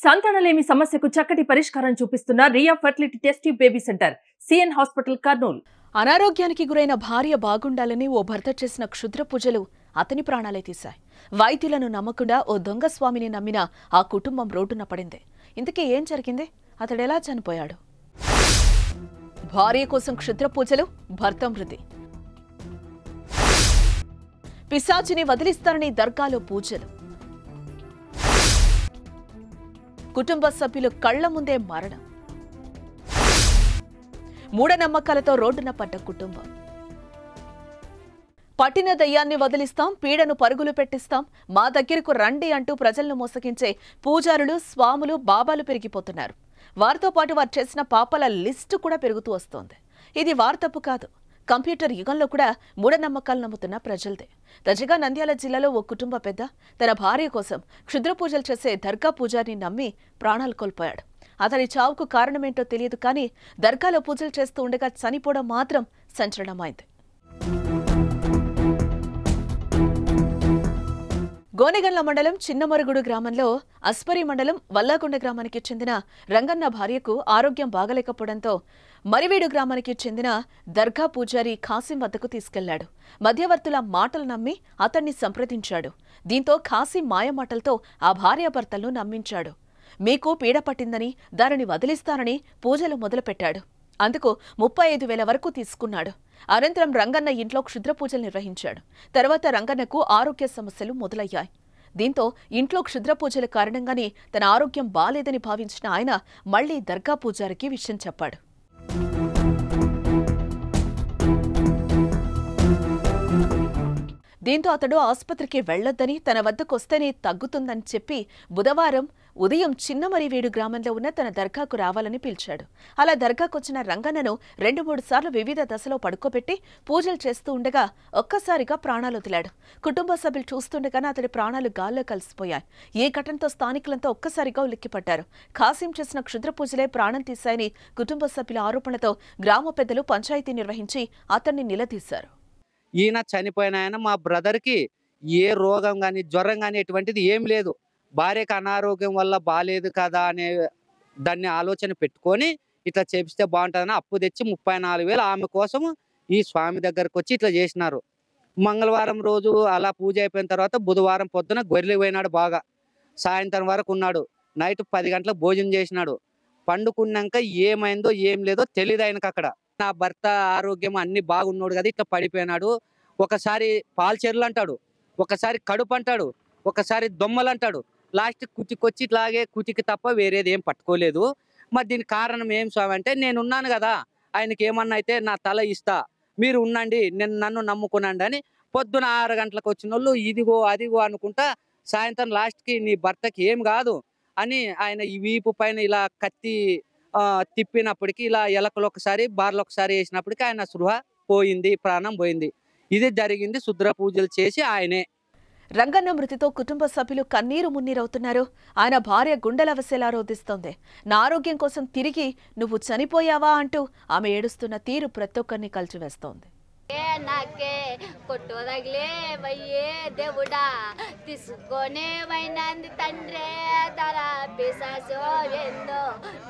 సంతానలేమి సమస్యకు చక్కటి పరిష్కారం చూపిస్తున్న Riya fertility test baby centre CN hospital Kurnool. అనారోగ్యానికి గురైన భార్య బాగుండాలని ఓ భర్త చేసిన క్షుద్ర పూజలు అతని ప్రాణాలే తీశాయి. వైద్యులను నమ్మకుండా ఓ దొంగ స్వామిని నమ్మిన ఆ కుటుంబం రోడ్డున పడింది. ఇంతకీ ఏం జరిగింది? అతడెలా చనిపోయాడు? భార్య కోసం క్షుద్ర పూజలు, భర్త మృతి. పిశాచిని వదిలిస్తారని దర్గాలో పూజలు. కుటుంబ సభ్యులు కళ్ల ముందే మరణం. మూఢనమ్మకాలతో రోడ్డున పడ్డ కుటుంబం. పట్టిన దయ్యాన్ని వదిలిస్తాం, పీడను పరుగులు పెట్టిస్తాం, మా దగ్గరకు రండి అంటూ ప్రజలను మోసగించే పూజారులు, స్వాములు, బాబాలు పెరిగిపోతున్నారు. వారితో పాటు వారు చేసిన పాపాల లిస్టు కూడా పెరుగుతూ వస్తోంది. ఇది వారి తప్పు కాదు. కంప్యూటర్ యుగంలో కూడా మూఢనమ్మకాలు నమ్ముతున్న ప్రజలదే. తాజాగా నంద్యాల జిల్లాలో ఓ కుటుంబ పెద్ద తన భార్య కోసం క్షుద్ర పూజలు చేసే దర్గా పూజారిని నమ్మి ప్రాణాలు కోల్పోయాడు. అతని చావుకు కారణమేంటో తెలియదు, కానీ దర్గాలో పూజలు చేస్తూ ఉండగా చనిపోవడం మాత్రం సంచలనమైంది. గోనెగండ్ల మండలం చిన్నమరుగుడు గ్రామంలో అస్పరి మండలం వల్లాకొండ గ్రామానికి చెందిన రంగన్న భార్యకు ఆరోగ్యం బాగలేకపోవడంతో మరివీడు గ్రామానికి చెందిన దర్గా పూజారి ఖాసిం వద్దకు తీసుకెళ్లాడు. మధ్యవర్తుల మాటలు నమ్మి అతన్ని సంప్రదించాడు. దీంతో ఖాసిం మాయమాటలతో ఆ భార్యాభర్తలను నమ్మించాడు. మీకు పీడ పట్టిందని, దానిని వదిలిస్తానని పూజలు మొదలుపెట్టాడు. అందుకు 35,000 వరకు తీసుకున్నాడు. అనంతరం రంగన్న ఇంట్లో క్షుద్ర పూజలు నిర్వహించాడు. తర్వాత రంగన్నకు ఆరోగ్య సమస్యలు మొదలయ్యాయి. దీంతో ఇంట్లో క్షుద్ర పూజల కారణంగానే తన ఆరోగ్యం బాలేదని భావించిన ఆయన మళ్లీ దర్గా పూజారికి విషయం చెప్పాడు. దీంతో అతడు ఆసుపత్రికి వెళ్లొద్దని, తన వద్దకొస్తేనే తగ్గుతుందని చెప్పి బుధవారం ఉదయం చిన్నమరివేడు గ్రామంలో ఉన్న తన దర్గాకు రావాలని పిలిచాడు. అలా దర్గాకొచ్చిన రంగన్నను 2-3 సార్లు వివిధ దశలో పడుకోబెట్టి పూజలు చేస్తూ ఉండగా ఒక్కసారిగా ప్రాణాలు వదిలాడు. కుటుంబ సభ్యులు చూస్తుండగానే అతడి ప్రాణాలు గాల్లో కలిసిపోయాయి. ఈ ఘటనతో స్థానికులంతా ఒక్కసారిగా ఉలిక్కిపడ్డారు. ఖాసిం చేసిన క్షుద్ర పూజలే ప్రాణం తీశాయని కుటుంబ సభ్యుల ఆరోపణతో గ్రామ పెద్దలు పంచాయతీ నిర్వహించి అతన్ని నిలదీశారు. ఈయన చనిపోయిన ఆయన మా బ్రదర్కి ఏ రోగం కానీ, జ్వరం కానీ ఎటువంటిది ఏం లేదు. భార్యకు అనారోగ్యం వల్ల బాలేదు కదా అనే దాన్ని ఆలోచన పెట్టుకొని ఇట్లా చేపిస్తే బాగుంటుందని అప్పు తెచ్చి 34,000 ఆమె కోసం ఈ స్వామి దగ్గరకు వచ్చి ఇట్లా చేసినారు. మంగళవారం రోజు అలా పూజ అయిపోయిన తర్వాత బుధవారం పొద్దున గొర్రెలు పోయినాడు. బాగా సాయంత్రం వరకు ఉన్నాడు. నైట్ 10 గంటలకు భోజనం చేసినాడు. పండుకున్నాక ఏమైందో ఏం లేదో తెలియదు ఆయనకు. అక్కడ నా భర్త ఆరోగ్యం అన్ని బాగున్నాడు కదా, ఇట్లా పడిపోయినాడు. ఒకసారి పాల్చెర్లు అంటాడు, ఒకసారి కడుపు అంటాడు, ఒకసారి దొమ్మలు అంటాడు. లాస్ట్ కుటికొచ్చి ఇట్లాగే కుటికి తప్ప వేరేది ఏం పట్టుకోలేదు. మరి దీనికి కారణం ఏం స్వామి అంటే, నేనున్నాను కదా, ఆయనకి ఏమన్నా అయితే నా తల ఇస్తా, మీరు ఉండండి, నన్ను నమ్ముకునండి అని పొద్దున 6 గంటలకు వచ్చిన వాళ్ళు ఇదిగో అదిగో అనుకుంటా సాయంత్రం లాస్ట్కి నీ భర్తకి ఏం కాదు అని ఆయన ఈ వీపు పైన ఇలా కత్తి తిప్పినప్పటికీ, ఇలా ఎలకలు ఒకసారి బార్లు ఒకసారి వేసినప్పటికీ ఆయన స్పృహ పోయింది, ప్రాణం పోయింది. ఇది జరిగింది శుద్ర పూజలు చేసి ఆయనే. రంగన్న మృతితో కుటుంబ సభ్యులు కన్నీరు మున్నీరవుతున్నారు. ఆయన భార్య గుండెలవసేలా రోధిస్తోంది. నా ఆరోగ్యం కోసం తిరిగి నువ్వు చనిపోయావా అంటూ ఆమె ఏడుస్తున్న తీరు ప్రతి ఒక్కరిని కలిచివేస్తోంది. నాకే కొట్టోదగిలే వయ్యే దేవుడా, తీసుకొనే వైనంది తండ్రే, తల పిశాచో ఏందో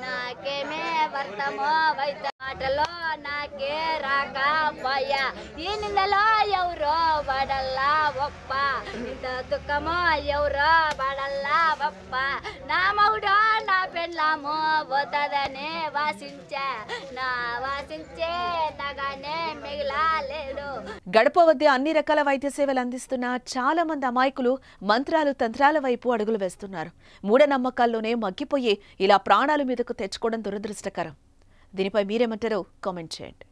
నాకేమే వర్తమో వైత మాటలో నాకే రాకపోయా, ఈ నిందలో ఎవరో పడల్లా ఒప్ప, ఇంత దుఃఖమో ఎవరో పడల్లా ఒప్ప, నా మగుడో నా పెళ్ళామో పోతదనే వాసించే, నా వాసించే తగానే మిగిలా. గడప వద్ద అన్ని రకాల వైద్య సేవలు అందిస్తున్న చాలా మంది అమాయకులు మంత్రాలు, తంత్రాల వైపు అడుగులు వేస్తున్నారు. మూఢనమ్మకాల్లోనే మగ్గిపోయి ఇలా ప్రాణాల మీదకు తెచ్చుకోవడం దురదృష్టకరం. దీనిపై మీరేమంటారో కామెంట్ చేయండి.